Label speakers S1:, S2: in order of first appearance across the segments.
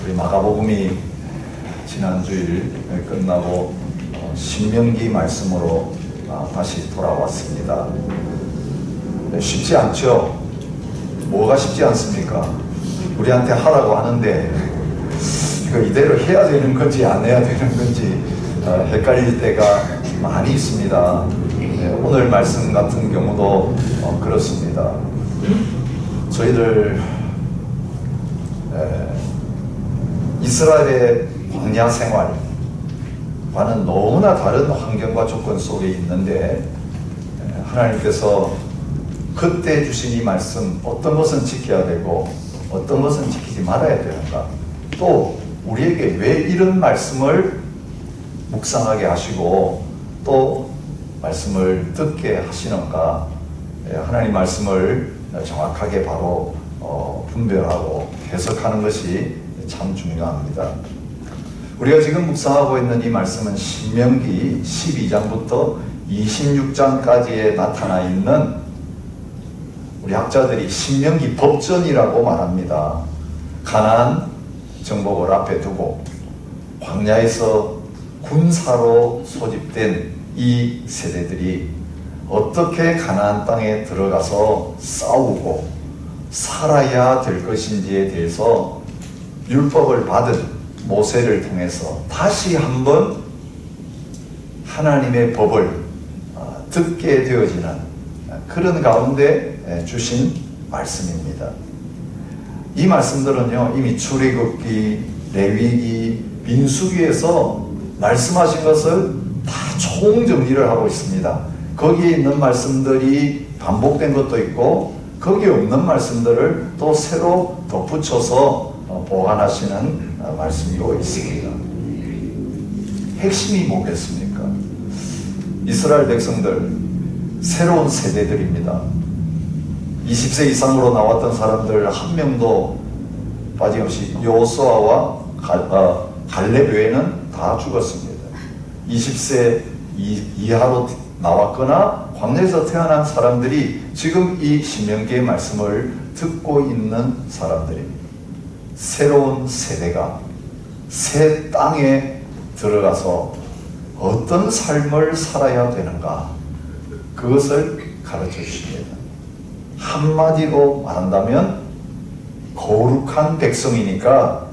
S1: 우리 마가복음이 지난주일 끝나고 신명기 말씀으로 다시 돌아왔습니다. 쉽지 않죠? 뭐가 쉽지 않습니까? 우리한테 하라고 하는데 이거 이대로 해야 되는 건지 안 해야 되는 건지 헷갈릴 때가 많이 있습니다. 오늘 말씀 같은 경우도 그렇습니다. 저희들 이스라엘의 광야 생활과는 너무나 다른 환경과 조건 속에 있는데 하나님께서 그때 주신 이 말씀, 어떤 것은 지켜야 되고 어떤 것은 지키지 말아야 되는가, 또 우리에게 왜 이런 말씀을 묵상하게 하시고 또 말씀을 듣게 하시는가, 하나님 말씀을 정확하게 바로 분별하고 해석하는 것이 참 중요합니다. 우리가 지금 묵상하고 있는 이 말씀은 신명기 12장부터 26장까지에 나타나 있는, 우리 학자들이 신명기 법전이라고 말합니다. 가나안 정복을 앞에 두고 광야에서 군사로 소집된 이 세대들이 어떻게 가나안 땅에 들어가서 싸우고 살아야 될 것인지에 대해서 율법을 받은 모세를 통해서 다시 한번 하나님의 법을 듣게 되어지는 그런 가운데 주신 말씀입니다. 이 말씀들은요, 이미 출애굽기, 레위기, 민수기에서 말씀하신 것을 다 총정리를 하고 있습니다. 거기에 있는 말씀들이 반복된 것도 있고 거기에 없는 말씀들을 또 새로 덧붙여서 보완하시는 말씀이고 있습니다. 핵심이 뭐겠습니까? 이스라엘 백성들, 새로운 세대들입니다. 20세 이상으로 나왔던 사람들 한 명도 빠짐없이 여호수아와 갈렙 외에는 다 죽었습니다. 20세 이하로 나왔거나 광야에서 태어난 사람들이 지금 이 신명기의 말씀을 듣고 있는 사람들입니다. 새로운 세대가 새 땅에 들어가서 어떤 삶을 살아야 되는가, 그것을 가르쳐 주십니다. 한마디로 말한다면 거룩한 백성이니까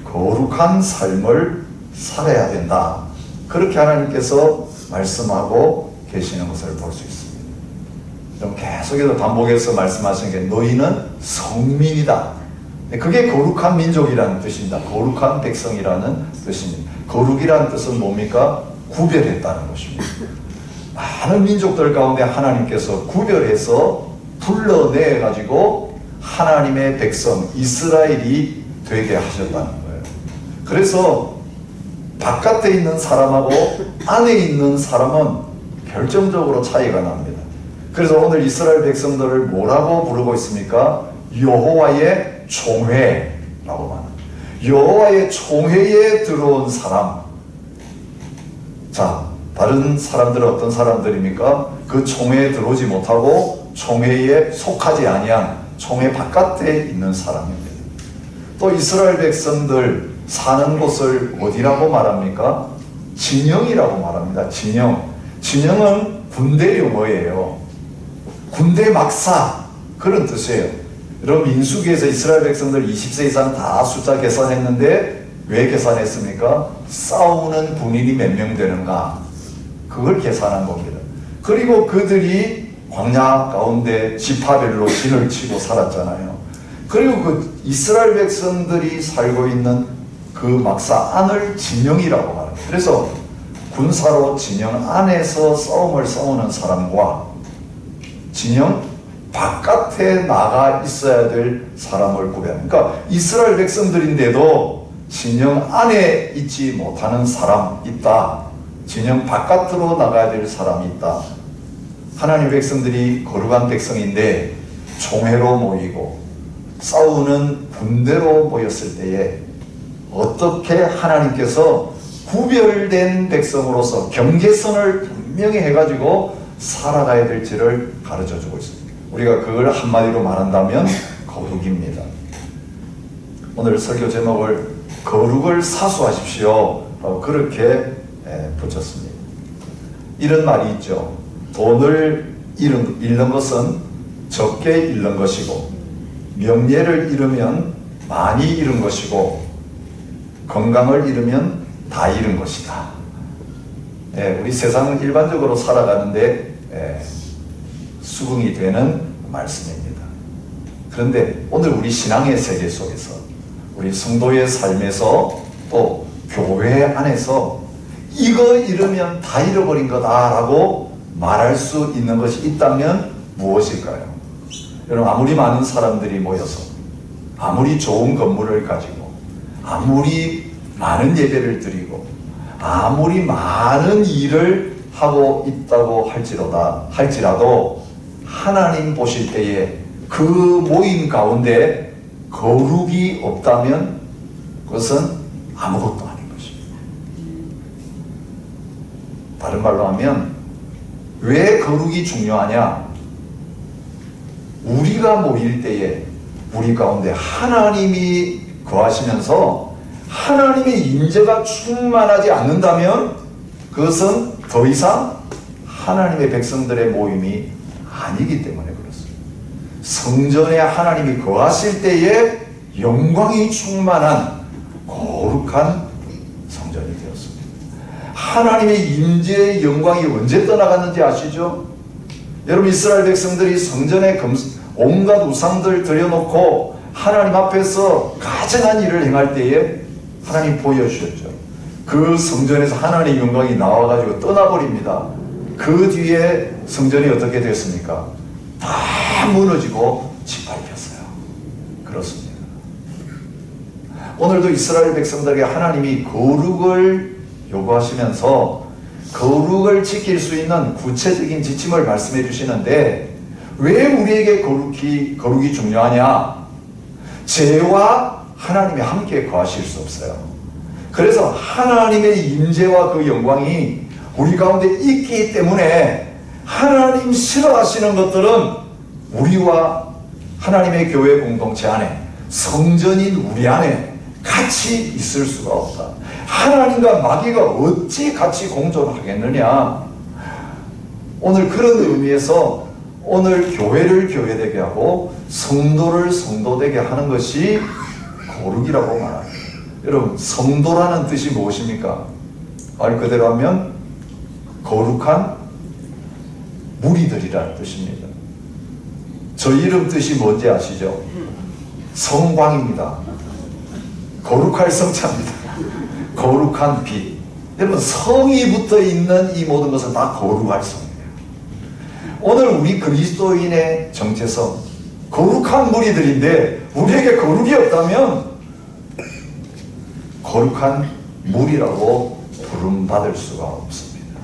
S1: 거룩한 삶을 살아야 된다, 그렇게 하나님께서 말씀하고 계시는 것을 볼 수 있습니다. 좀 계속해서 반복해서 말씀하시는 게 너희는 성민이다. 그게 거룩한 민족이라는 뜻입니다. 거룩한 백성이라는 뜻입니다. 거룩이라는 뜻은 뭡니까? 구별했다는 것입니다. 많은 민족들 가운데 하나님께서 구별해서 불러내가지고 하나님의 백성 이스라엘이 되게 하셨다는 거예요. 그래서 바깥에 있는 사람하고 안에 있는 사람은 결정적으로 차이가 납니다. 그래서 오늘 이스라엘 백성들을 뭐라고 부르고 있습니까? 여호와의 총회라고 말합니다. 여호와의 총회에 들어온 사람. 자, 다른 사람들은 어떤 사람들입니까? 그 총회에 들어오지 못하고 총회에 속하지 아니한 총회 바깥에 있는 사람입니다. 또 이스라엘 백성들 사는 곳을 어디라고 말합니까? 진영이라고 말합니다. 진영. 진영은 군대 용어예요. 군대 막사, 그런 뜻이에요. 여러분, 민수기에서 이스라엘 백성들 20세 이상 다 숫자 계산했는데 왜 계산했습니까? 싸우는 군인이 몇 명 되는가, 그걸 계산한 겁니다. 그리고 그들이 광야 가운데 지파별로 진을 치고 살았잖아요. 그리고 그 이스라엘 백성들이 살고 있는 그 막사 안을 진영이라고 말합니다. 그래서 군사로 진영 안에서 싸움을 싸우는 사람과 진영 바깥에 나가 있어야 될 사람을 구별합니다. 그러니까 이스라엘 백성들인데도 진영 안에 있지 못하는 사람 있다, 진영 바깥으로 나가야 될 사람이 있다. 하나님 백성들이 거룩한 백성인데 총회로 모이고 싸우는 군대로 모였을 때에 어떻게 하나님께서 구별된 백성으로서 경계선을 분명히 해가지고 살아가야 될지를 가르쳐주고 있습니다. 우리가 그걸 한마디로 말한다면 거룩입니다. 오늘 설교 제목을 거룩을 사수하십시오. 그렇게 붙였습니다. 이런 말이 있죠. 돈을 잃는 것은 적게 잃는 것이고, 명예를 잃으면 많이 잃은 것이고, 건강을 잃으면 다 잃은 것이다. 우리 세상은 일반적으로 살아가는데 수긍이 되는 말씀입니다. 그런데 오늘 우리 신앙의 세계 속에서, 우리 성도의 삶에서, 또 교회 안에서 이거 잃으면 다 잃어버린 거다라고 말할 수 있는 것이 있다면 무엇일까요? 여러분, 아무리 많은 사람들이 모여서, 아무리 좋은 건물을 가지고, 아무리 많은 예배를 드리고, 아무리 많은 일을 하고 있다고 할지라도 하나님 보실 때에 그 모임 가운데 거룩이 없다면 그것은 아무것도 아닌 것입니다. 다른 말로 하면, 왜 거룩이 중요하냐? 우리가 모일 때에 우리 가운데 하나님이 거하시면서 하나님의 임재가 충만하지 않는다면 그것은 더 이상 하나님의 백성들의 모임이 아니기 때문에 그렇습니다. 성전에 하나님이 거하실 때에 영광이 충만한 거룩한 성전이 되었습니다. 하나님의 임재의 영광이 언제 떠나갔는지 아시죠? 여러분, 이스라엘 백성들이 성전에 온갖 우상들 들여놓고 하나님 앞에서 가증한 일을 행할 때에 하나님 보여주셨죠. 그 성전에서 하나님의 영광이 나와가지고 떠나버립니다. 그 뒤에 성전이 어떻게 됐습니까? 다 무너지고 짓밟혔어요. 그렇습니다. 오늘도 이스라엘 백성들에게 하나님이 거룩을 요구하시면서 거룩을 지킬 수 있는 구체적인 지침을 말씀해 주시는데, 왜 우리에게 거룩이 중요하냐? 죄와 하나님이 함께 거하실 수 없어요. 그래서 하나님의 임재와 그 영광이 우리 가운데 있기 때문에 하나님 싫어하시는 것들은 우리와 하나님의 교회 공동체 안에, 성전인 우리 안에 같이 있을 수가 없다. 하나님과 마귀가 어찌 같이 공존하겠느냐? 오늘 그런 의미에서 오늘 교회를 교회되게 하고 성도를 성도되게 하는 것이 거룩이라고 말합니다. 여러분, 성도라는 뜻이 무엇입니까? 말 그대로 하면 거룩한 무리들이라는 뜻입니다. 저 이름 뜻이 뭔지 아시죠? 성광입니다. 거룩할 성자입니다. 거룩한 빛. 여러분, 성이 붙어 있는 이 모든 것은 다 거룩할 성이에요. 오늘 우리 그리스도인의 정체성, 거룩한 무리들인데 우리에게 거룩이 없다면 거룩한 무리라고 부름받을 수가 없습니다.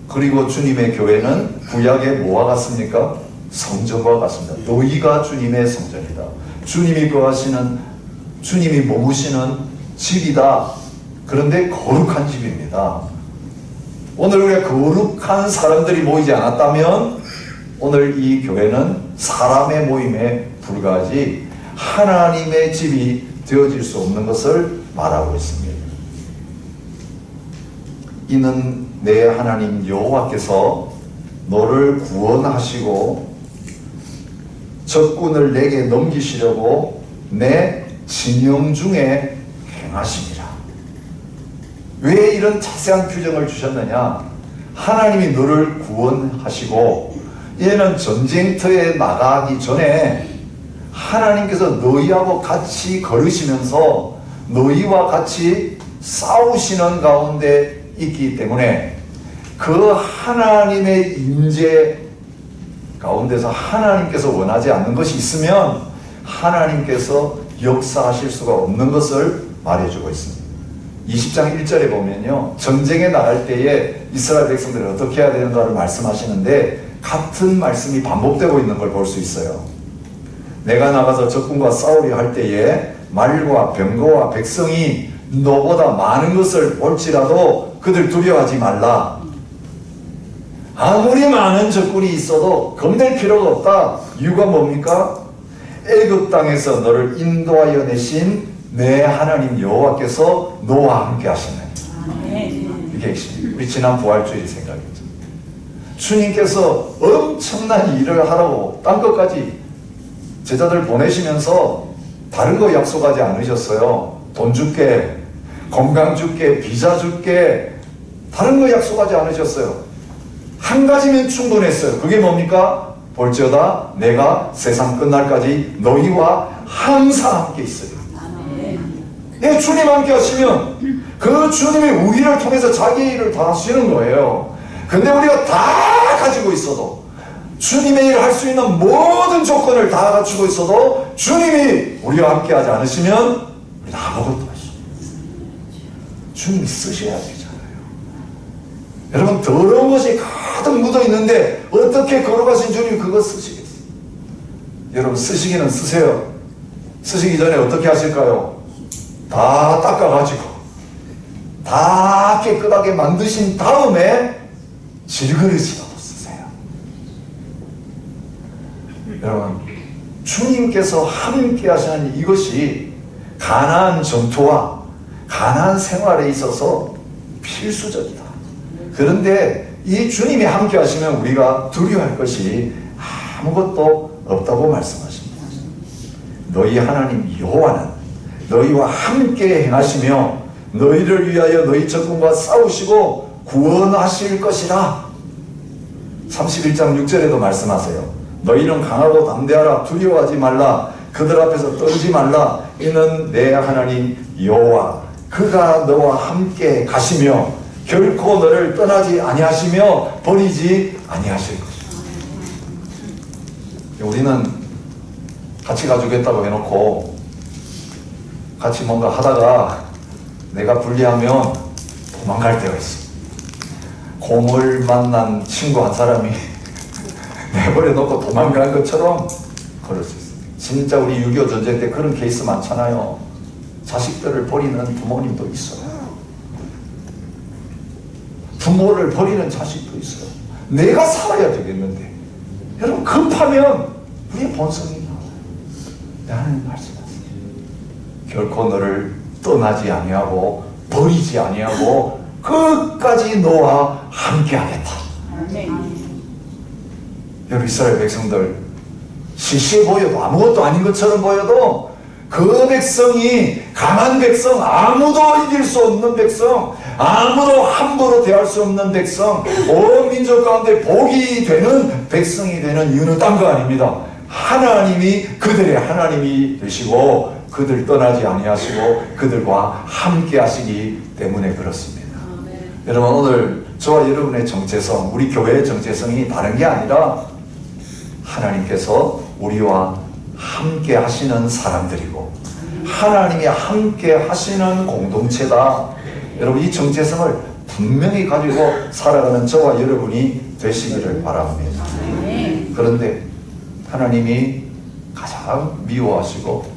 S1: 그리고 주님의 교회는 구약에 뭐와 같습니까? 성전과 같습니다. 너희가 주님의 성전이다. 주님이 거하시는, 주님이 머무시는 집이다. 그런데 거룩한 집입니다. 오늘 우리가 거룩한 사람들이 모이지 않았다면 오늘 이 교회는 사람의 모임에 불과하지 하나님의 집이 되어질 수 없는 것을 말하고 있습니다. 이는 내 하나님 여호와께서 너를 구원하시고 적군을 내게 넘기시려고 내 진영 중에 행하심이라. 왜 이런 자세한 규정을 주셨느냐? 하나님이 너를 구원하시고, 얘는 전쟁터에 나가기 전에 하나님께서 너희하고 같이 걸으시면서 너희와 같이 싸우시는 가운데 있기 때문에 그 하나님의 임재 가운데서 하나님께서 원하지 않는 것이 있으면 하나님께서 역사하실 수가 없는 것을 말해주고 있습니다. 20장 1절에 보면요, 전쟁에 나갈 때에 이스라엘 백성들이 어떻게 해야 되는가를 말씀하시는데 같은 말씀이 반복되고 있는 걸 볼 수 있어요. 내가 나가서 적군과 싸우려 할 때에 말과 병거와 백성이 너보다 많은 것을 볼지라도 그들 두려워하지 말라. 아무리 많은 적군이 있어도 겁낼 필요가 없다. 이유가 뭡니까? 애굽 땅에서 너를 인도하여 내신 내 하나님 여호와께서 너와 함께 하시느니. 이게 핵심입니다. 우리 지난 부활주일 생각이죠. 주님께서 엄청난 일을 하라고 땅끝까지 제자들 보내시면서 다른 거 약속하지 않으셨어요. 돈 줄게, 건강 줄게, 비자 줄게, 다른 거 약속하지 않으셨어요. 한 가지면 충분했어요. 그게 뭡니까? 볼지어다 내가 세상 끝날까지 너희와 항상 함께 있으리라. 예, 주님 함께 하시면 그 주님이 우리를 통해서 자기 일을 다 하시는 거예요. 근데 우리가 다 가지고 있어도, 주님의 일을 할 수 있는 모든 조건을 다 갖추고 있어도 주님이 우리와 함께 하지 않으시면 우리는 아무것도 없어요. 주님이 쓰셔야 되잖아요. 여러분, 더러운 것이 가득 묻어 있는데 어떻게 걸어가신 주님이 그거 쓰시겠어요? 여러분, 쓰시기는 쓰세요. 쓰시기 전에 어떻게 하실까요? 다 닦아가지고 다 깨끗하게 만드신 다음에 질그릇이라도 쓰세요. 여러분, 주님께서 함께 하시는 이것이 가나안 전투와 가나안 생활에 있어서 필수적이다. 그런데 이 주님이 함께 하시면 우리가 두려워할 것이 아무것도 없다고 말씀하십니다. 너희 하나님 여호와는 너희와 함께 행하시며 너희를 위하여 너희 적군과 싸우시고 구원하실 것이라. 31장 6절에도 말씀하세요. 너희는 강하고 담대하라. 두려워하지 말라. 그들 앞에서 떨지 말라. 이는 내 하나님 여호와 그가 너와 함께 가시며 결코 너를 떠나지 아니하시며 버리지 아니하실 것이다. 우리는 같이 가주겠다고 해놓고 같이 뭔가 하다가 내가 불리하면 도망갈 때가 있어. 곰을 만난 친구 한 사람이 내버려놓고 도망간 것처럼 그럴 수 있어요. 진짜 우리 6.25 전쟁 때 그런 케이스 많잖아요. 자식들을 버리는 부모님도 있어요. 부모를 버리는 자식도 있어요. 내가 살아야 되겠는데, 여러분, 급하면 우리의 본성이 나와요. 하나님 말씀하세요. 결코 너를 떠나지 아니하고 버리지 아니하고 끝까지 너와 함께 하겠다. 여러분, 이스라엘 백성들 시시해 보여도 아무것도 아닌 것처럼 보여도 그 백성이 강한 백성, 아무도 이길 수 없는 백성, 아무도 함부로 대할 수 없는 백성, 온 민족 가운데 복이 되는 백성이 되는 이유는 딴 거 아닙니다. 하나님이 그들의 하나님이 되시고 그들 떠나지 아니하시고 그들과 함께 하시기 때문에 그렇습니다. 여러분, 오늘 저와 여러분의 정체성, 우리 교회의 정체성이 다른 게 아니라 하나님께서 우리와 함께 하시는 사람들이고 하나님이 함께 하시는 공동체다. 여러분, 이 정체성을 분명히 가지고 살아가는 저와 여러분이 되시기를 바랍니다. 그런데 하나님이 가장 미워하시고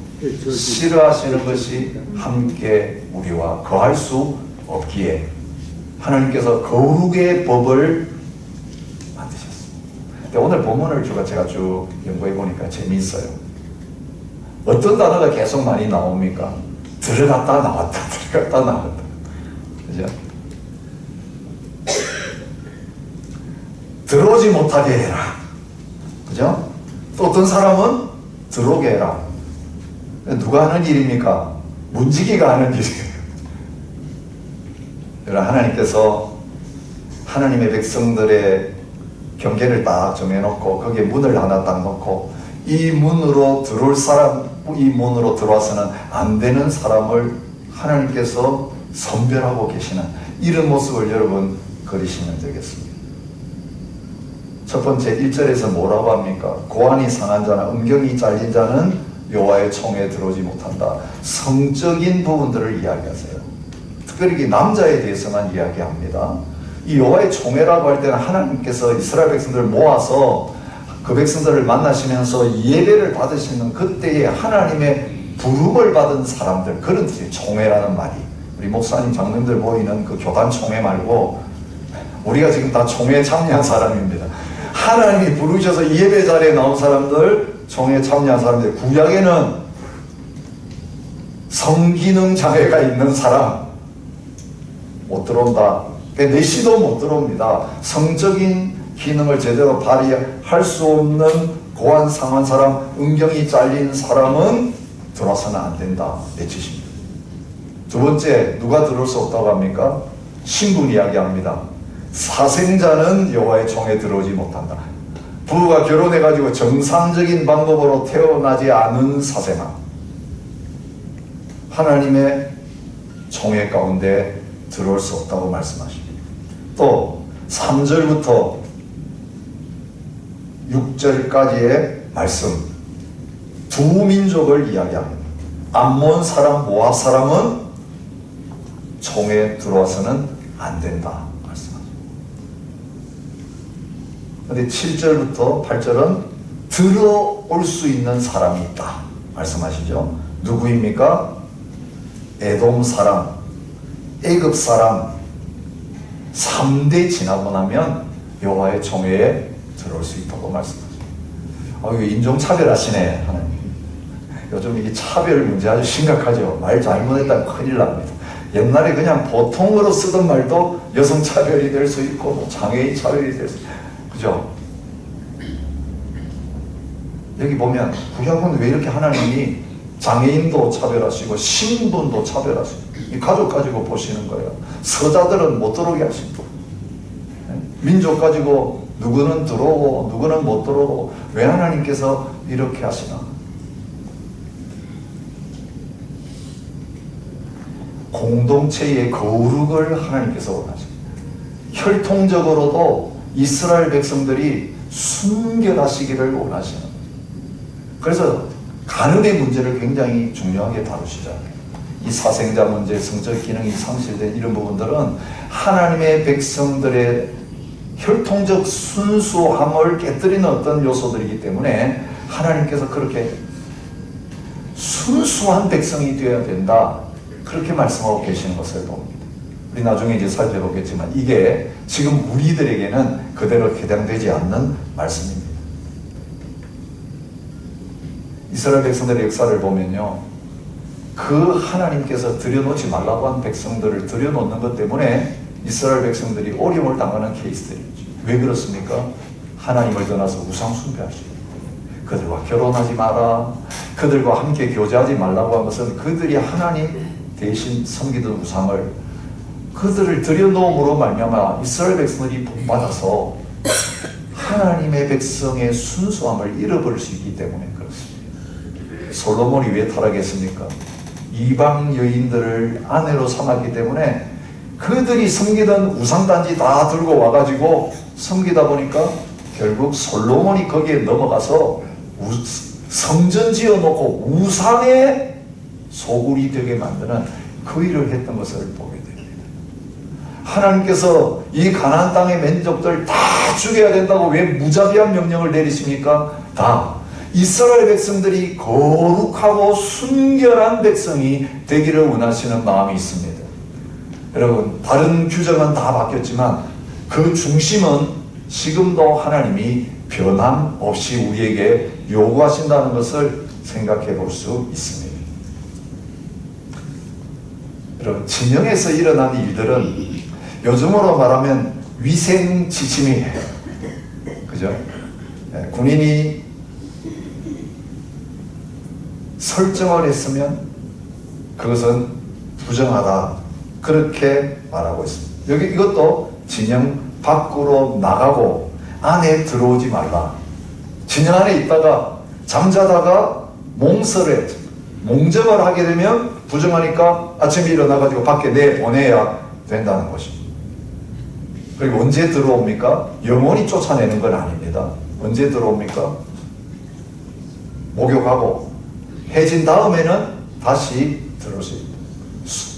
S1: 싫어하시는 것이 함께 우리와 거할 수 없기에 하나님께서 거룩의 법을 만드셨습니다. 근데 오늘 본문을 제가 쭉 연구해 보니까 재미있어요. 어떤 단어가 계속 많이 나옵니까? 들어갔다 나왔다, 들어갔다 나왔다. 그죠? 들어오지 못하게 해라. 그죠? 또 어떤 사람은 들어오게 해라. 누가 하는 일입니까? 문지기가 하는 일이에요. 여러분, 하나님께서 하나님의 백성들의 경계를 딱 정해놓고 거기에 문을 하나 딱 놓고 이 문으로 들어올 사람, 이 문으로 들어와서는 안 되는 사람을 하나님께서 선별하고 계시는 이런 모습을 여러분 그리시면 되겠습니다. 첫 번째 1절에서 뭐라고 합니까? 고안이 상한 자나 음경이 잘린 자는 여호와의 총에 들어오지 못한다. 성적인 부분들을 이야기하세요. 특별히 남자에 대해서만 이야기합니다. 이 여호와의 총회라고 할 때는 하나님께서 이스라엘 백성들을 모아서 그 백성들을 만나시면서 예배를 받으시는 그때에 하나님의 부름을 받은 사람들, 그런 뜻이에요. 총회라는 말이. 우리 목사님, 장로님들 모이는 그 교단 총회 말고 우리가 지금 다 총회에 참여한 사람입니다. 하나님이 부르셔서 예배 자리에 나온 사람들, 총회에 참여한 사람들, 구약에는 성기능 장애가 있는 사람 못 들어온다. 내시도 못 들어옵니다. 성적인 기능을 제대로 발휘할 수 없는 고안 상한 사람, 음경이 잘린 사람은 들어와서는 안 된다. 내치십니다. 두 번째, 누가 들어올 수 없다고 합니까? 신분 이야기합니다. 사생자는 여호와의 총에 들어오지 못한다. 부부가 결혼해가지고 정상적인 방법으로 태어나지 않은 사생아, 하나님의 총회 가운데 들어올 수 없다고 말씀하십니다. 또 3절부터 6절까지의 말씀, 두 민족을 이야기합니다. 암몬 사람, 모압 사람은 총회에 들어와서는 안 된다 말씀하십니다. 그런데 7절부터 8절은 들어올 수 있는 사람이 있다 말씀하시죠. 누구입니까? 에돔 사람, 애굽 사람 3대 지나고 나면 여호와의 총회에 들어올 수 있다고 말씀하십니다. 이거 인종차별하시네 하나님. 요즘 이게 차별 문제 아주 심각하죠. 말 잘못했다면 큰일 납니다. 옛날에 그냥 보통으로 쓰던 말도 여성 차별이 될 수 있고 장애인 차별이 될 수 있고, 그죠? 여기 보면 구약은 왜 이렇게 하나님이 장애인도 차별하시고 신분도 차별하시고 이 가족 가지고 보시는 거예요. 서자들은 못 들어오게 하시고 민족 가지고 누구는 들어오고 누구는 못 들어오고 왜 하나님께서 이렇게 하시나? 공동체의 거룩을 하나님께서 원하십니다. 혈통적으로도 이스라엘 백성들이 순결하시기를 원하시는 거예요. 그래서 간음의 문제를 굉장히 중요하게 다루시잖아요. 이 사생자 문제, 성적 기능이 상실된 이런 부분들은 하나님의 백성들의 혈통적 순수함을 깨뜨리는 어떤 요소들이기 때문에 하나님께서 그렇게 순수한 백성이 되어야 된다, 그렇게 말씀하고 계시는 것을 봅니다. 우리 나중에 이제 살펴보겠지만 이게 지금 우리들에게는 그대로 해당되지 않는 말씀입니다. 이스라엘 백성들의 역사를 보면요, 그 하나님께서 들여놓지 말라고 한 백성들을 들여놓는 것 때문에 이스라엘 백성들이 어려움을 당하는 케이스들이죠. 왜 그렇습니까? 하나님을 떠나서 우상 숭배하시고 그들과 결혼하지 마라, 그들과 함께 교제하지 말라고 한 것은 그들이 하나님 대신 섬기던 우상을 그들을 들여놓음으로 말미암아 이스라엘 백성들이 본받아서 하나님의 백성의 순수함을 잃어버릴 수 있기 때문에 그렇습니다. 솔로몬이 왜 타락했습니까? 이방 여인들을 아내로 삼았기 때문에 그들이 섬기던 우상단지 다 들고 와가지고 섬기다 보니까 결국 솔로몬이 거기에 넘어가서 성전 지어놓고 우상의 소굴이 되게 만드는 그 일을 했던 것을 보게 됩니다. 하나님께서 이 가나안 땅의 민족들 다 죽여야 된다고 왜 무자비한 명령을 내리십니까? 다 이스라엘 백성들이 거룩하고 순결한 백성이 되기를 원하시는 마음이 있습니다. 여러분, 다른 규정은 다 바뀌었지만 그 중심은 지금도 하나님이 변함없이 우리에게 요구하신다는 것을 생각해 볼 수 있습니다. 여러분, 진영에서 일어난 일들은 요즘으로 말하면 위생지침이에요. 그죠? 군인이 설정을 했으면 그것은 부정하다, 그렇게 말하고 있습니다. 여기 이것도 진영 밖으로 나가고 안에 들어오지 말라. 진영 안에 있다가 잠자다가 몽정을 하게 되면 부정하니까 아침에 일어나가지고 밖에 내보내야 된다는 것입니다. 그리고 언제 들어옵니까? 영원히 쫓아내는 건 아닙니다. 언제 들어옵니까? 목욕하고 해진 다음에는 다시 들어올 수 있다.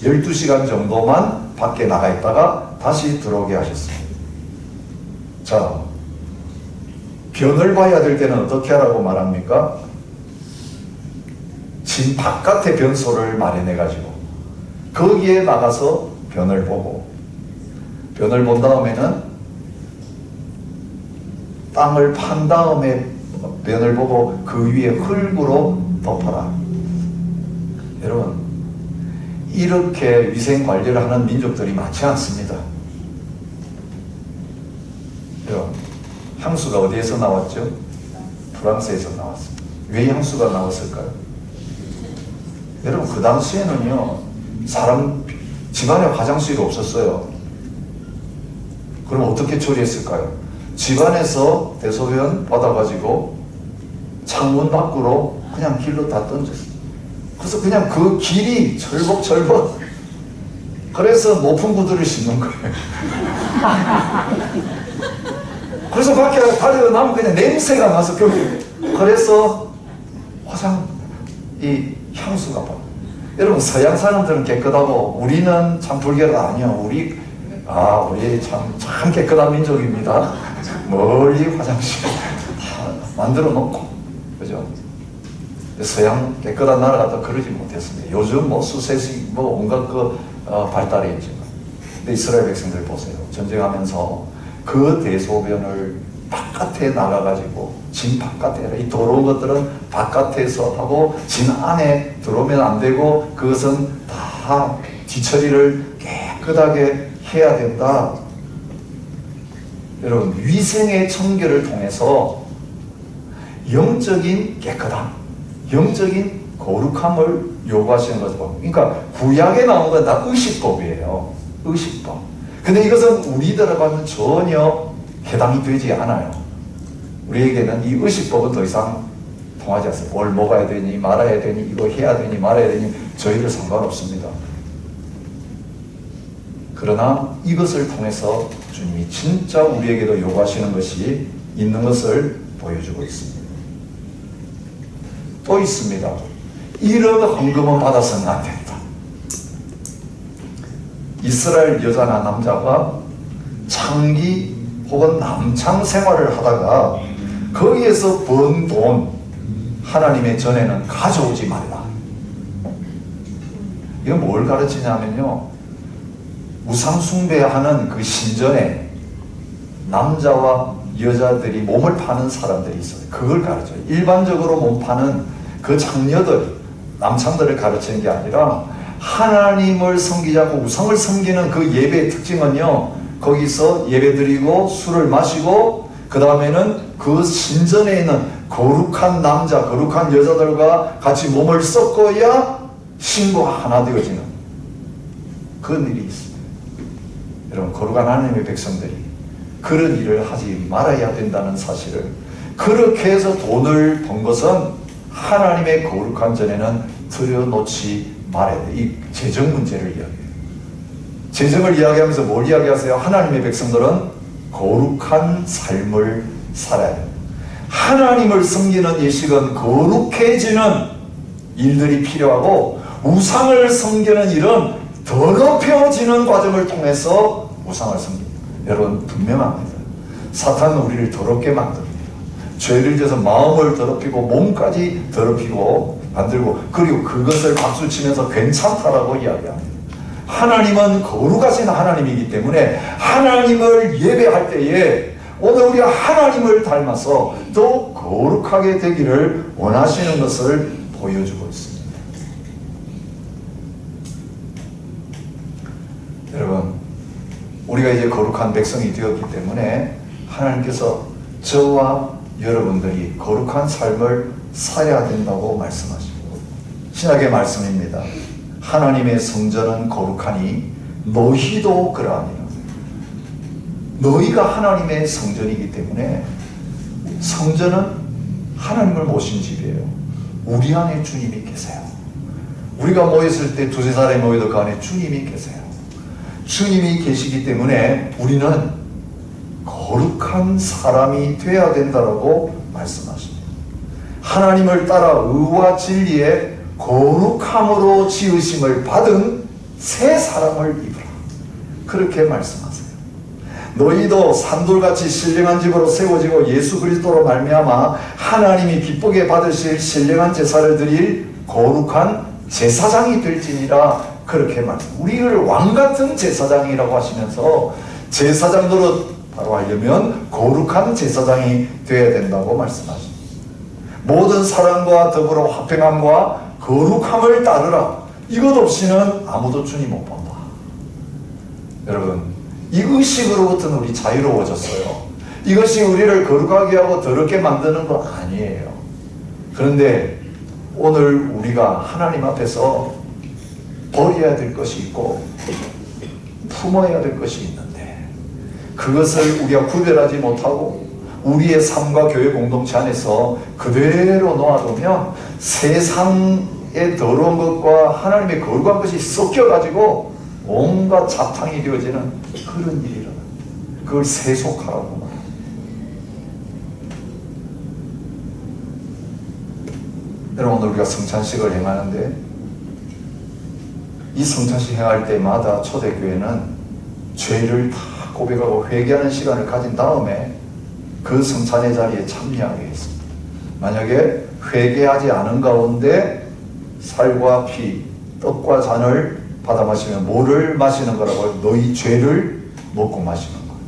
S1: 12시간 정도만 밖에 나가 있다가 다시 들어오게 하셨습니다. 자, 변을 봐야 될 때는 어떻게 하라고 말합니까? 진 바깥에 변소를 마련해 가지고 거기에 나가서 변을 보고, 변을 본 다음에는 땅을 판 다음에 면을 보고 그 위에 흙으로 덮어라. 여러분, 이렇게 위생 관리를 하는 민족들이 많지 않습니다. 여러분, 향수가 어디에서 나왔죠? 프랑스에서 나왔습니다. 왜 향수가 나왔을까요? 여러분, 그 당시에는요, 사람 집안에 화장실이 없었어요. 그럼 어떻게 처리했을까요? 집안에서 대소변 받아가지고 창문 밖으로 그냥 길로 다 던졌어요. 그래서 그냥 그 길이 철벅철벅. 그래서 높은 구두를 신는 거예요. 그래서 밖에 달려나면 그냥 냄새가 나서 그래서 이 향수가 봐. 여러분, 서양 사람들은 깨끗하고 우리는 참 불결하다. 아니요, 우리 참 깨끗한 민족입니다. 멀리 화장실 다 만들어 놓고, 그죠? 서양 깨끗한 나라 같다 그러지 못했습니다. 요즘 뭐 수세식 뭐 온갖 발달이 있지만, 근데 이스라엘 백성들 보세요. 전쟁하면서 그 대소변을 바깥에 나가가지고, 진 바깥에, 이 더러운 것들은 바깥에서 하고 진 안에 들어오면 안 되고, 그것은 다 뒤처리를 깨끗하게 해야 된다. 여러분, 위생의 청결을 통해서 영적인 깨끗함, 영적인 거룩함을 요구하시는 거죠. 그러니까 구약에 나온 건 다 의식법이에요. 의식법. 근데 이것은 우리들하고는 전혀 해당이 되지 않아요. 우리에게는 이 의식법은 더 이상 통하지 않습니다. 뭘 먹어야 되니 말아야 되니 이거 해야 되니 말아야 되니 저희들 상관없습니다. 그러나 이것을 통해서 주님이 진짜 우리에게도 요구하시는 것이 있는 것을 보여주고 있습니다. 또 있습니다. 이런 헌금은 받아서는 안 된다. 이스라엘 여자나 남자가 창기 혹은 남창 생활을 하다가 거기에서 번 돈 하나님의 전에는 가져오지 말라. 이건 뭘 가르치냐면요, 우상 숭배하는 그 신전에 남자와 여자들이 몸을 파는 사람들이 있어요. 그걸 가르쳐요. 일반적으로 몸 파는 그 장녀들, 남창들을 가르치는 게 아니라 하나님을 섬기지 않고 우상을 섬기는 그 예배의 특징은요, 거기서 예배드리고 술을 마시고 그 다음에는 그 신전에 있는 거룩한 남자, 거룩한 여자들과 같이 몸을 섞어야 신과 하나 되어지는 그런 일이 있습니다. 여러분, 거룩한 하나님의 백성들이 그런 일을 하지 말아야 된다는 사실을, 그렇게 해서 돈을 번 것은 하나님의 거룩한 전에는 들여놓지 말아야 돼. 이 재정 문제를 이야기해요. 재정을 이야기하면서 뭘 이야기하세요? 하나님의 백성들은 거룩한 삶을 살아야 돼요. 하나님을 섬기는 예식은 거룩해지는 일들이 필요하고, 우상을 섬기는 일은 더럽혀지는 과정을 통해서 우상을 섬깁니다. 여러분, 분명합니다. 사탄은 우리를 더럽게 만듭니다. 죄를 지어서 마음을 더럽히고 몸까지 더럽히고 만들고, 그리고 그것을 박수치면서 괜찮다라고 이야기합니다. 하나님은 거룩하신 하나님이기 때문에 하나님을 예배할 때에 오늘 우리가 하나님을 닮아서 더 거룩하게 되기를 원하시는 것을 보여주고 있습니다. 여러분, 우리가 이제 거룩한 백성이 되었기 때문에 하나님께서 저와 여러분들이 거룩한 삶을 살아야 된다고 말씀하시고, 신약의 말씀입니다. 하나님의 성전은 거룩하니 너희도 그러하니라. 너희가 하나님의 성전이기 때문에, 성전은 하나님을 모신 집이에요. 우리 안에 주님이 계세요. 우리가 모였을 때 두세 사람이 모여도 그 안에 주님이 계세요. 주님이 계시기 때문에 우리는 거룩한 사람이 되어야 된다고 말씀하십니다. 하나님을 따라 의와 진리의 거룩함으로 지으심을 받은 새 사람을 입으라. 그렇게 말씀하세요. 너희도 산돌같이 신령한 집으로 세워지고 예수 그리스도로 말미암아 하나님이 기쁘게 받으실 신령한 제사를 드릴 거룩한 제사장이 될지니라. 그렇게 말씀. 우리를 왕같은 제사장이라고 하시면서 제사장 노릇 바로 하려면 거룩한 제사장이 되어야 된다고 말씀하십니다. 모든 사랑과 더불어 화평함과 거룩함을 따르라. 이것 없이는 아무도 주님 못 본다. 여러분, 이 의식으로부터는 우리 자유로워졌어요. 이것이 우리를 거룩하게 하고 더럽게 만드는 건 아니에요. 그런데 오늘 우리가 하나님 앞에서 버려야 될 것이 있고 품어야 될 것이 있는데, 그것을 우리가 구별하지 못하고 우리의 삶과 교회 공동체 안에서 그대로 놓아두면 세상의 더러운 것과 하나님의 거룩한 것이 섞여가지고 온갖 자탕이 되어지는 그런 일이 일어나. 그걸 세속하라고 말합니다. 여러분, 오늘 우리가 성찬식을 행하는데, 이 성찬식 행할 때마다 초대교회는 죄를 다 고백하고 회개하는 시간을 가진 다음에 그 성찬의 자리에 참여하게 했습니다. 만약에 회개하지 않은 가운데 살과 피, 떡과 잔을 받아 마시면 뭐를 마시는 거라고요? 너희 죄를 먹고 마시는 거예요.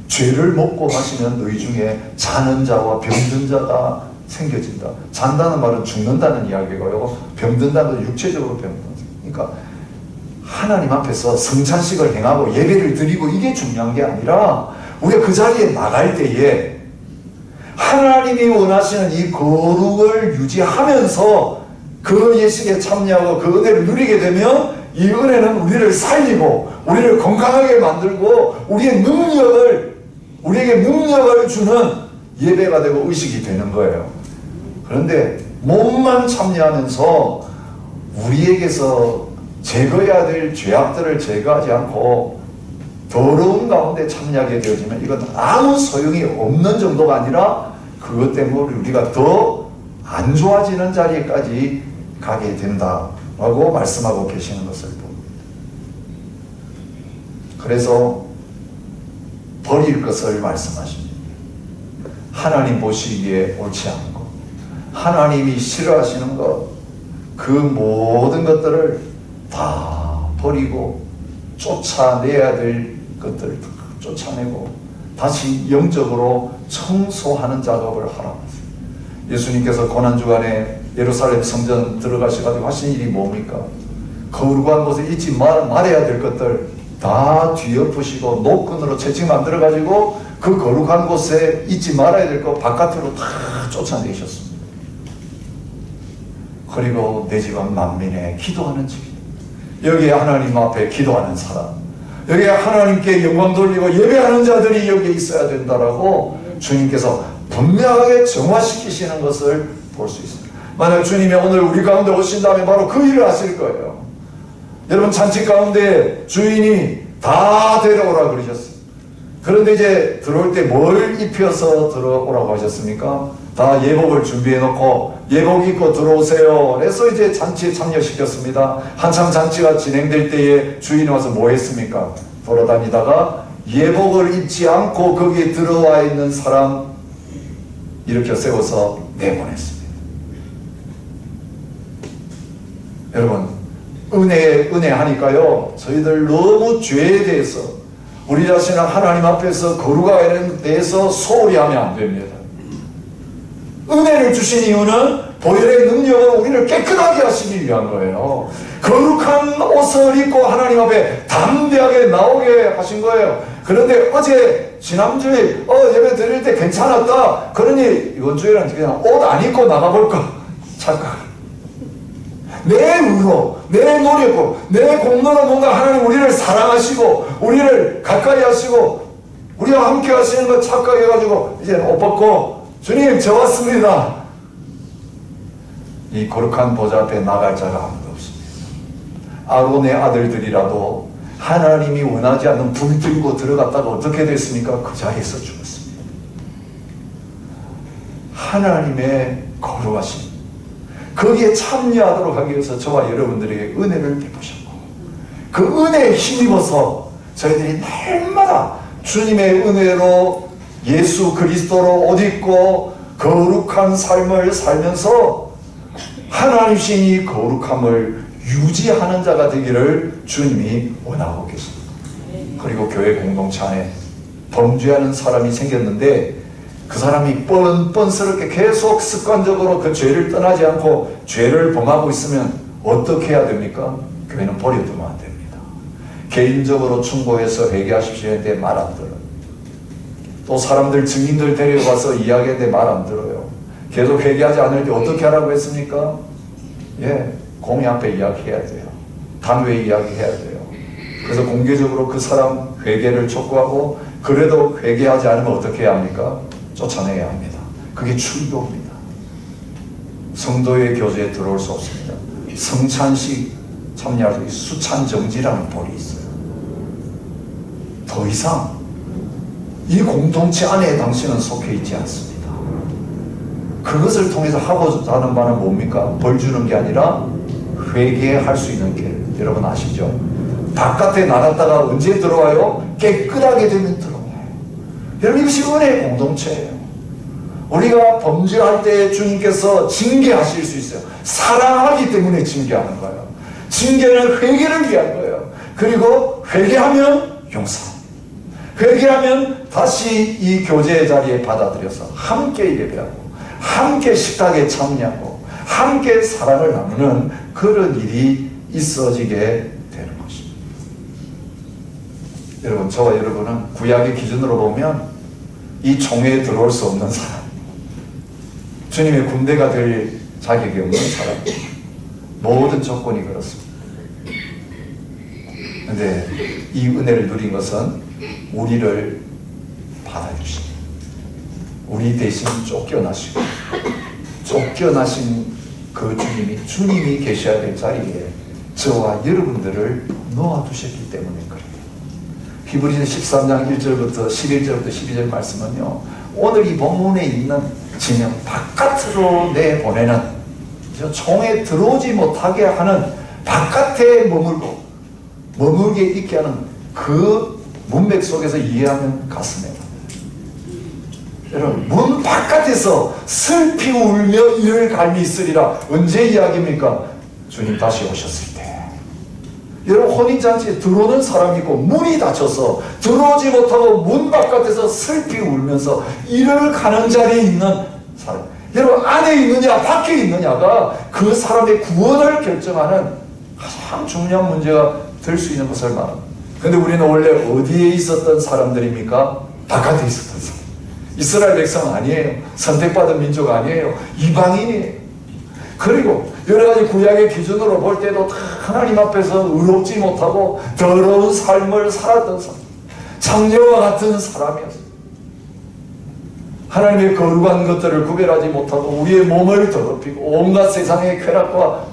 S1: 죄를 먹고 마시면 너희 중에 자는 자와 병든 자가 생겨진다. 잔다는 말은 죽는다는 이야기고요. 병든다는 건 육체적으로 병든다. 그러니까 하나님 앞에서 성찬식을 행하고 예배를 드리고 이게 중요한 게 아니라, 우리가 그 자리에 나갈 때에 하나님이 원하시는 이 거룩을 유지하면서 그 예식에 참여하고 그 은혜를 누리게 되면, 이 은혜는 우리를 살리고 우리를 건강하게 만들고 우리에게 능력을 주는 예배가 되고 의식이 되는 거예요. 그런데 몸만 참여하면서 우리에게서 제거해야 될 죄악들을 제거하지 않고 더러운 가운데 참여하게 되어지면 이건 아무 소용이 없는 정도가 아니라 그것 때문에 우리가 더 안 좋아지는 자리까지 가게 된다라고 말씀하고 계시는 것을 봅니다. 그래서 버릴 것을 말씀하십니다. 하나님 보시기에 옳지 않은 것, 하나님이 싫어하시는 것, 그 모든 것들을 다 버리고 쫓아내야 될 것들을 다 쫓아내고 다시 영적으로 청소하는 작업을 하라고. 예수님께서 고난주간에 예루살렘 성전 들어가셔가지고 하신 일이 뭡니까? 거룩한 곳에 잊지 말아야 될 것들 다 뒤엎으시고 노끈으로 채찍 만들어가지고 그 거룩한 곳에 잊지 말아야 될 것 바깥으로 다 쫓아내셨습니다. 그리고 내 집은 만민의 기도하는 집이다. 여기에 하나님 앞에 기도하는 사람, 여기에 하나님께 영광 돌리고 예배하는 자들이 여기에 있어야 된다라고 주님께서 분명하게 정화시키시는 것을 볼 수 있습니다. 만약 주님이 오늘 우리 가운데 오신다면 바로 그 일을 하실 거예요. 여러분, 잔치 가운데 주인이 다 데려오라 그러셨어요. 그런데 이제 들어올 때 뭘 입혀서 들어오라고 하셨습니까? 다 예복을 준비해 놓고 예복 입고 들어오세요. 그래서 이제 잔치에 참여시켰습니다. 한참 잔치가 진행될 때에 주인이 와서 뭐 했습니까? 돌아다니다가 예복을 입지 않고 거기에 들어와 있는 사람 일으켜 세워서 내보냈습니다. 여러분, 은혜 하니까요, 저희들 너무 죄에 대해서, 우리 자신을 하나님 앞에서 거룩하게 대해서 소홀히 하면 안 됩니다. 은혜를 주신 이유는 보혈의 능력으로 우리를 깨끗하게 하시기 위한 거예요. 거룩한 옷을 입고 하나님 앞에 담대하게 나오게 하신 거예요. 그런데 지난주에 예배 드릴 때 괜찮았다. 그러니 이번 주에는 그냥 옷 안 입고 나가볼까? 착각. 내 의로, 내 노력으로, 내 공로로 뭔가 하나님 우리를 사랑하시고 우리를 가까이 하시고 우리와 함께 하시는 거 착각해가지고 이제 옷 벗고 주님 저 왔습니다. 이 거룩한 보좌 앞에 나갈 자가 아무도 없습니다. 아론의 아들들이라도 하나님이 원하지 않는 불 들고 들어갔다가 어떻게 됐습니까? 그 자리에서 죽었습니다. 하나님의 거룩하심, 거기에 참여하도록 하기 위해서 저와 여러분들에게 은혜를 베푸셨고, 그 은혜에 힘입어서 저희들이 날마다 주님의 은혜로 예수 그리스도로 옷 입고 거룩한 삶을 살면서 하나님신 이 거룩함을 유지하는 자가 되기를 주님이 원하고 계십니다. 그리고 교회 공동체 안에 범죄하는 사람이 생겼는데 그 사람이 뻔뻔스럽게 계속 습관적으로 그 죄를 떠나지 않고 죄를 범하고 있으면 어떻게 해야 됩니까? 교회는 버려두면 안 됩니다. 개인적으로 충고해서 회개하십시오 했는데 말 안 들어요. 또 사람들 증인들 데려가서 이야기했는데 말 안 들어요. 계속 회개하지 않을 때 어떻게 하라고 했습니까? 공의 앞에 이야기해야 돼요. 단회에 이야기해야 돼요. 그래서 공개적으로 그 사람 회개를 촉구하고, 그래도 회개하지 않으면 어떻게 해야 합니까? 쫓아내야 합니다. 그게 출교입니다. 성도의 교제에 들어올 수 없습니다. 성찬식 참여할 때 수찬정지라는 벌이 있어요. 더 이상 이 공동체 안에 당신은 속해 있지 않습니다. 그것을 통해서 하고자 하는 바는 뭡니까? 벌 주는 게 아니라 회개할 수 있는 길. 여러분 아시죠? 바깥에 나갔다가 언제 들어와요? 깨끗하게 되면 들어와요. 여러분, 이것이 은혜의 공동체예요. 우리가 범죄할 때 주님께서 징계하실 수 있어요. 사랑하기 때문에 징계하는 거예요. 징계는 회개를 위한 거예요. 그리고 회개하면 용서, 회개하면 다시 이 교제의 자리에 받아들여서 함께 예배하고 함께 식탁에 참여하고 함께 사랑을 나누는 그런 일이 있어지게 되는 것입니다. 여러분, 저와 여러분은 구약의 기준으로 보면 이 총회에 들어올 수 없는 사람, 주님의 군대가 될 자격이 없는 사람, 모든 조건이 그렇습니다. 그런데 이 은혜를 누린 것은 우리를 받아주시고, 우리 대신 쫓겨나시고, 쫓겨나신 그 주님이 계셔야 될 자리에 저와 여러분들을 놓아두셨기 때문에 그래요. 히브리서 13장 1절부터 11절부터 12절 말씀은요, 오늘 이 본문에 있는 진영 바깥으로 내보내는, 총에 들어오지 못하게 하는, 바깥에 머물게 있게 하는 그 문맥 속에서 이해하면 가슴에, 여러분, 문 바깥에서 슬피 울며 이를 갈미 있으리라. 언제 이야기입니까? 주님 다시 오셨을 때. 여러분, 혼인잔치에 들어오는 사람이 있고 문이 닫혀서 들어오지 못하고 문 바깥에서 슬피 울면서 이를 가는 자리에 있는 사람, 여러분, 안에 있느냐 밖에 있느냐가 그 사람의 구원을 결정하는 가장 중요한 문제가 될 수 있는 것을 말합니다. 그런데 우리는 원래 어디에 있었던 사람들입니까? 바깥에 있었던 사람. 이스라엘 백성 아니에요. 선택받은 민족 아니에요. 이방인이에요. 그리고 여러 가지 구약의 기준으로 볼 때도 다 하나님 앞에서 의롭지 못하고 더러운 삶을 살았던 사람, 창녀와 같은 사람이었어요. 하나님의 거룩한 것들을 구별하지 못하고 우리의 몸을 더럽히고 온갖 세상의 쾌락과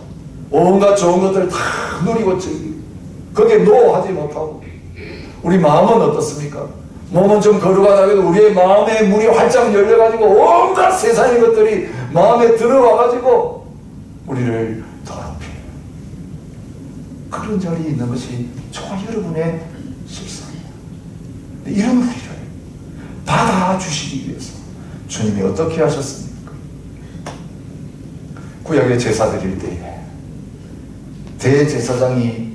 S1: 온갖 좋은 것들을 다 누리고 즐기고 거기에 노하지 못하고, 우리 마음은 어떻습니까? 몸은 좀 거룩하다 해도 우리의 마음의 문이 활짝 열려가지고 온갖 세상의 것들이 마음에 들어와가지고 우리를 더럽히는 그런 자리에 있는 것이 저와 여러분의 실상이에요. 이런 우리를 받아주시기 위해서 주님이 어떻게 하셨습니까? 구약의 제사 드릴 때에 대제사장이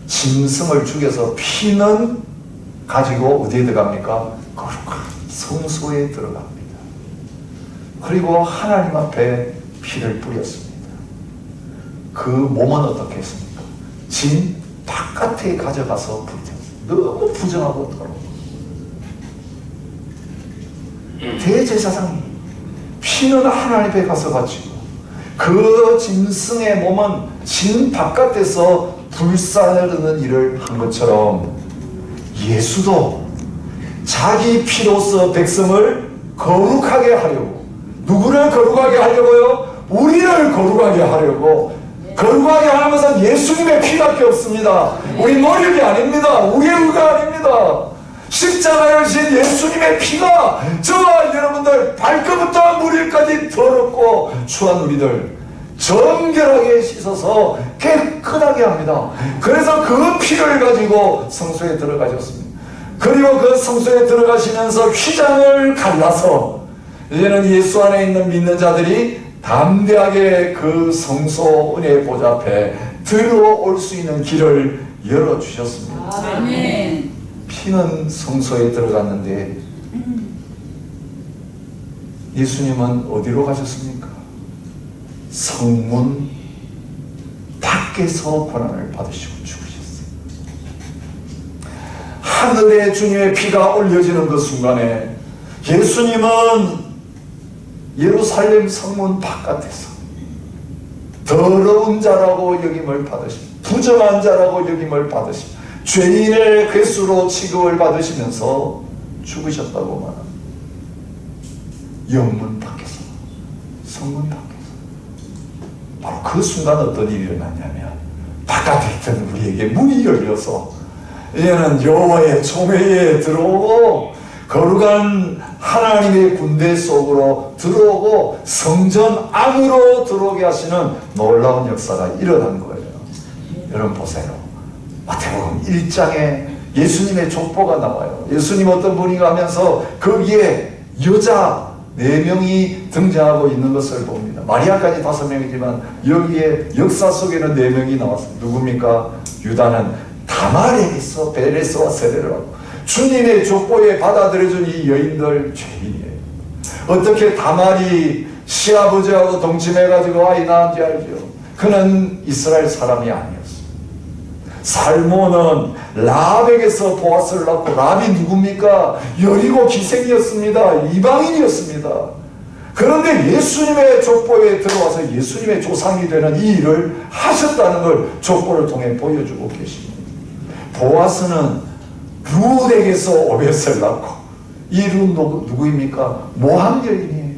S1: 짐승을 죽여서 피는 가지고 어디에 들어갑니까? 거룩한 성소에 들어갑니다. 그리고 하나님 앞에 피를 뿌렸습니다. 그 몸은 어떻게 했습니까? 짐 바깥에 가져가서 뿌렸어요. 너무 부정하고 더러워. 대제사장이 피는 하나님 앞에 가서 바치고 그 짐승의 몸은 짐 바깥에서 불사르는 일을 한 것처럼 예수도 자기 피로서 백성을 거룩하게 하려고, 누구를 거룩하게 하려고요? 우리를 거룩하게 하려고. 거룩하게 하는 것은 예수님의 피밖에 없습니다. 우리 노력이 아닙니다. 우리의 의가 아닙니다. 십자가에 오신 예수님의 피가 저와 여러분들 발끝부터 무리까지 더럽고 추한 우리들 정결하게 씻어서 깨끗하게 합니다. 그래서 그 피를 가지고 성소에 들어가셨습니다. 그리고 그 성소에 들어가시면서 휘장을 갈라서 이제는 예수 안에 있는 믿는 자들이 담대하게 그 성소 은혜의 보좌 앞에 들어올 수 있는 길을 열어주셨습니다.
S2: 아멘.
S1: 피는 성소에 들어갔는데 예수님은 어디로 가셨습니까? 성문 밖에서 고난을 받으시고 죽으셨어요. 하늘에 주님의 피가 올려지는 그 순간에 예수님은 예루살렘 성문 바깥에서 더러운 자라고 여김을 받으시고 부정한 자라고 여김을 받으시고 죄인의 괴수로 취급을 받으시면서 죽으셨다고 말합니다. 영문 밖에서, 성문 밖에서. 바로 그 순간 어떤 일이 일어났냐면 바깥에 있던 우리에게 문이 열려서 이제는 여호와의 총회에 들어오고 거룩한 하나님의 군대 속으로 들어오고 성전 안으로 들어오게 하시는 놀라운 역사가 일어난 거예요. 여러분 보세요. 마태복음 1장에 예수님의 족보가 나와요. 예수님 어떤 분인가 하면서 거기에 여자 4명이 등장하고 있는 것을 봅니다. 마리아까지 5명이지만 여기에 역사 속에는 4명이 나왔습니다. 누굽니까? 유다는 다말에서 베레스와 세례를 하고 주님의 족보에 받아들여준 이 여인들 죄인이에요. 어떻게 다말이 시아버지하고 동침해가지고 아이 낳은지 알죠? 그는 이스라엘 사람이 아니었어요. 살모는 라합에게서 보아스를 낳고 라합이 누굽니까? 여리고 기생이었습니다. 이방인이었습니다. 그런데 예수님의 족보에 들어와서 예수님의 조상이 되는 이 일을 하셨다는 걸 족보를 통해 보여주고 계십니다. 보아스는 룻에게서 오벳을 낳고 이 룻 누구입니까? 모함 여인이에요.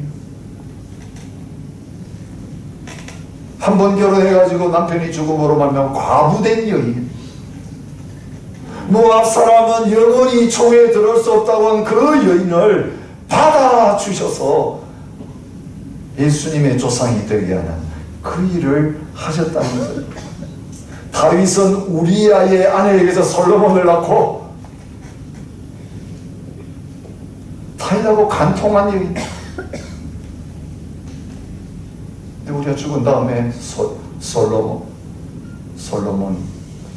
S1: 한 번 결혼해가지고 남편이 죽음으로 말미암아 과부된 여인. 모압 사람은 영원히 총에 들어올 수 없다고 한 그 여인을 받아주셔서 예수님의 조상이 되게 하는 그 일을 하셨다는 거예요. 다윗은 우리아의 아내에게서 솔로몬을 낳고 다윗하고 간통한 여인. 근데 우리가 죽은 다음에 솔로몬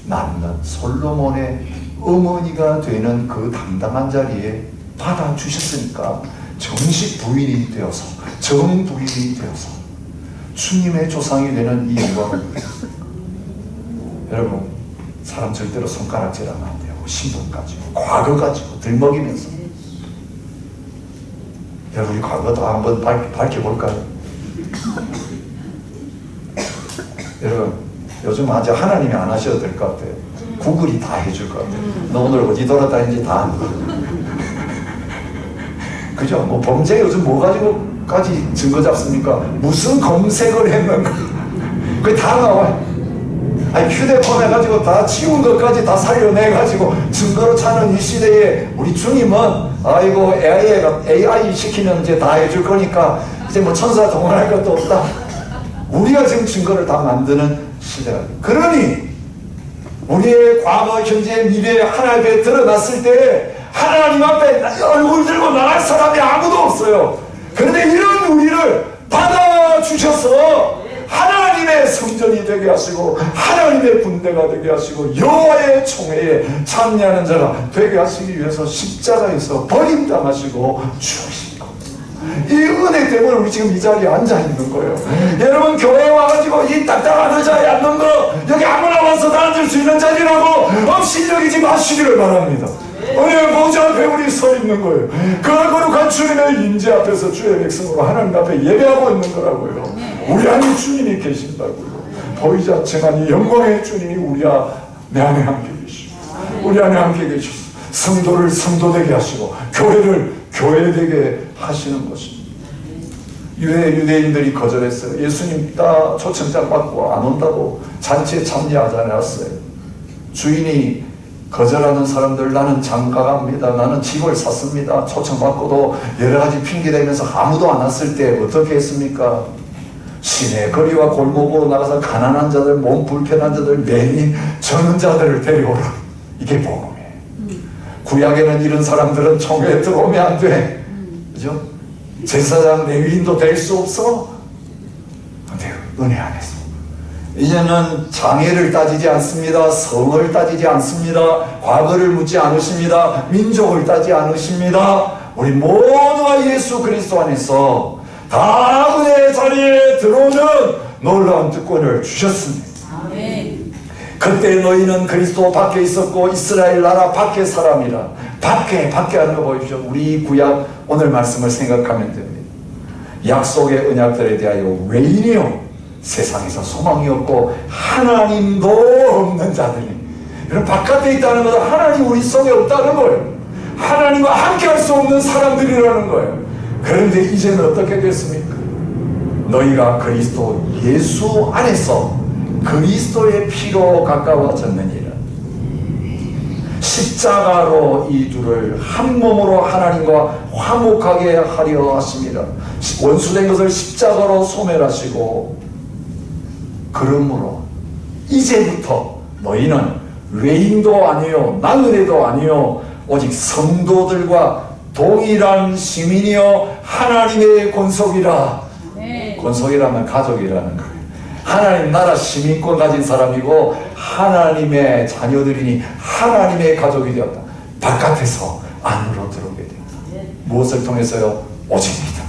S1: 낳는 솔로몬의 어머니가 되는 그 당당한 자리에 받아주셨으니까 정식 부인이 되어서 정부인이 되어서 주님의 조상이 되는 이 영광을 누렸어요. 여러분 사람 절대로 손가락질하면 안 돼요. 신분 가지고 과거 가지고 들먹이면서. 여러분 우리 과거도 한번 밝혀볼까요? 여러분 요즘 아직 하나님이 안 하셔도 될 것 같아요. 구글이 다 해줄 것 같아요. 너 오늘 어디 돌아다니는지 다 안 거. 그죠? 뭐 범죄 요즘 뭐 가지고까지 증거 잡습니까? 무슨 검색을 했는가? 그게 다 나와요. 아니 휴대폰 해가지고 다 치운 것까지 다 살려내가지고 증거로 찾는 이 시대에 우리 주님은 아이고 AI 시키면 이제 다 해줄 거니까 이제 뭐 천사 동원할 것도 없다. 우리가 지금 증거를 다 만드는 시대가. 그러니 우리의 과거, 현재, 미래 하나님에 드러났을 때 하나님 앞에 얼굴 들고 나갈 사람이 아무도 없어요. 그런데 이런 우리를 받아주셔서 하나님의 성전이 되게 하시고 하나님의 군대가 되게 하시고 여호와의 총회에 참여하는 자가 되게 하시기 위해서 십자가에서 버림당하시고 죽으신 겁니다. 이 은혜 때문에 우리 지금 이 자리에 앉아 있는 거예요. 여러분 교회에 와가지고 이 딱딱한 의자에 앉는 거 여기 아무나 와서 다 앉을 수 있는 자리라고 없이 여기지 마시기를 바랍니다. 오늘 보좌 앞에 우리 서 있는 거예요. 그 거룩한 주님의 임재 앞에서 주의 백성으로 하나님 앞에 예배하고 있는 거라고요. 우리 안에 주님이 계신다고요. 보이지 않지만 이 영광의 주님이 우리 내 안에 함께 계시고 우리 안에 함께 계셔서 성도를 성도되게 하시고 교회를 교회되게 하시는 것입니다. 유대인들이 거절했어요. 예수님 다 초청장 받고 안 온다고 잔치에 참여하지 않았어요. 주인이 거절하는 사람들 나는 장가 갑니다. 나는 집을 샀습니다. 초청받고도 여러 가지 핑계대면서 아무도 안 왔을 때 어떻게 했습니까? 시내 거리와 골목으로 나가서 가난한 자들, 몸 불편한 자들, 매인, 저는 자들을 데려오라. 이게 복음이에요. 구약에는 이런 사람들은 총회에 들어오면 안 돼. 그죠? 제사장 레위인도 될 수 없어. 근데 은혜 안에서 이제는 장애를 따지지 않습니다. 성을 따지지 않습니다. 과거를 묻지 않으십니다. 민족을 따지지 않으십니다. 우리 모두가 예수 그리스도 안에서 다 그의 자리에 들어오는 놀라운 특권을 주셨습니다.
S2: 아멘.
S1: 그때 너희는 그리스도 밖에 있었고 이스라엘 나라 밖의 사람이라. 밖에 하는 거 보십시오. 우리 구약 오늘 말씀을 생각하면 됩니다. 약속의 언약들에 대하여 외인이요 세상에서 소망이 없고 하나님도 없는 자들이. 여러분, 바깥에 있다는 것은 하나님 우리 속에 없다는 거예요. 하나님과 함께 할 수 없는 사람들이라는 거예요. 그런데 이제는 어떻게 됐습니까? 너희가 그리스도 예수 안에서 그리스도의 피로 가까워졌느니라. 십자가로 이 둘을 한 몸으로 하나님과 화목하게 하려 하심이라. 원수된 것을 십자가로 소멸하시고, 그러므로 이제부터 너희는 외인도 아니요 나그네도 아니요 오직 성도들과 동일한 시민이요 하나님의 권속이라.
S2: 네.
S1: 권속이라면 가족이라는 거예요. 하나님 나라 시민권 가진 사람이고 하나님의 자녀들이니 하나님의 가족이 되었다. 바깥에서 안으로 들어오게 된다.
S2: 네.
S1: 무엇을 통해서요? 오직 믿음으로.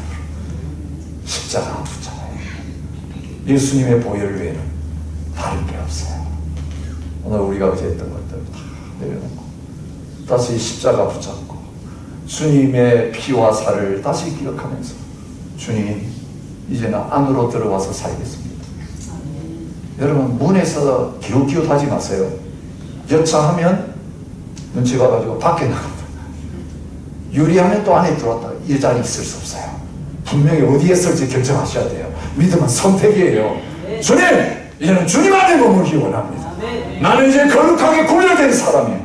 S1: 십자가 붙잡아요. 예수님의 보혈 외에는 다른 게 없어요. 오늘 우리가 어제 했던 것들 다 내려놓고 다시 십자가 붙잡고 주님의 피와 살을 다시 기억하면서 주님 이제는 안으로 들어와서 살겠습니다. 여러분, 문에서 기웃기웃하지 마세요. 여차하면 눈치 봐가지고 밖에 나간다. 유리하면 또 안에 들어왔다. 이 자리에 있을 수 없어요. 분명히 어디에 쓸지 결정하셔야 돼요. 믿음은 선택이에요. 주님! 이제는 주님 안에 머물기 원합니다. 나는 이제 거룩하게 구별된 사람이에요.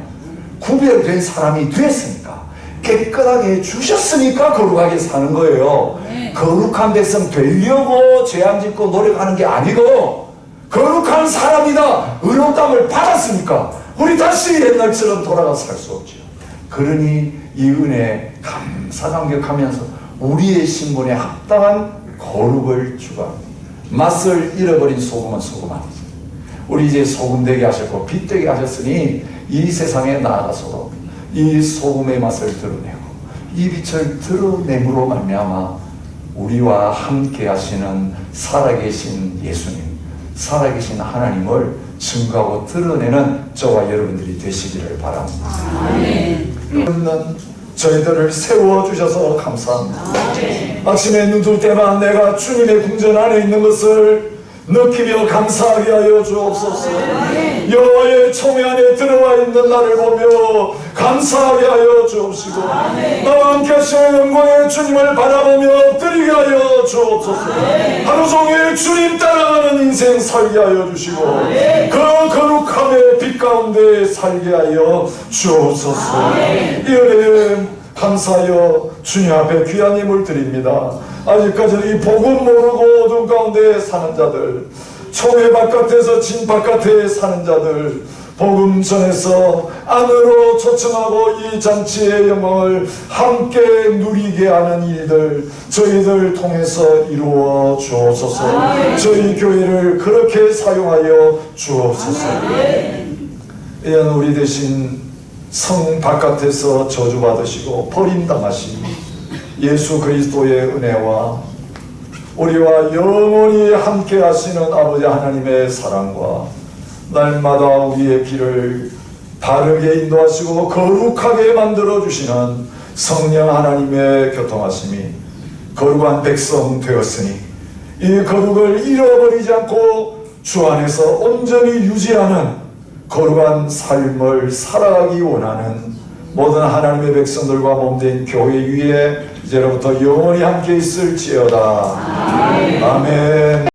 S1: 구별된 사람이 됐으니까, 깨끗하게 주셨으니까 거룩하게 사는 거예요. 거룩한 백성 되려고 죄 안 짓고 노력하는 게 아니고, 거룩한 사람이다, 의롭다함을 받았으니까 우리 다시 옛날처럼 돌아가 살 수 없죠. 그러니 이 은혜에 감사감격하면서 우리의 신분에 합당한 거룩을 추구합니다. 맛을 잃어버린 소금은 소금 아니죠. 우리 이제 소금 되게 하셨고 빛 되게 하셨으니 이 세상에 나아가서도 이 소금의 맛을 드러내고 이 빛을 드러냄으로 말미암아 우리와 함께 하시는 살아계신 예수님, 살아계신 하나님을 증거하고 드러내는 저와 여러분들이 되시기를 바랍니다. 아멘. 저희들을 세워주셔서 감사합니다. 아멘. 아침에 눈 뜰 때만 내가 주님의 궁전 안에 있는 것을 느끼며 감사하게 하여 주옵소서. 여호와의 총회 안에 들어와 있는 나를 보며 감사하게 하여 주옵시고, 나와 함께 하시는 영광의 주님을 바라보며 드리게 하여 주옵소서. 하루 종일 주님 따라가는 인생 살게 하여 주시고, 그 거룩함의 빛 가운데 살게 하여 주옵소서. 이 은혜 감사하여 주님 앞에 귀한 힘을 드립니다. 아직까지는 이 복음 모르고 어둠 가운데 사는 자들, 총회 바깥에서 진 바깥에 사는 자들, 복음 전에서 안으로 초청하고 이 잔치의 영광을 함께 누리게 하는 일들 저희들 통해서 이루어 주옵소서. 저희 교회를 그렇게 사용하여 주옵소서. 이런 우리 대신 성 바깥에서 저주받으시고 버림당하신 예수 그리스도의 은혜와 우리와 영원히 함께 하시는 아버지 하나님의 사랑과 날마다 우리의 길을 바르게 인도하시고 거룩하게 만들어 주시는 성령 하나님의 교통하심이 거룩한 백성 되었으니 이 거룩을 잃어버리지 않고 주 안에서 온전히 유지하는 거룩한 삶을 살아가기 원하는 모든 하나님의 백성들과 몸된 교회 위에 이제로부터 영원히 함께 있을지어다. 아멘.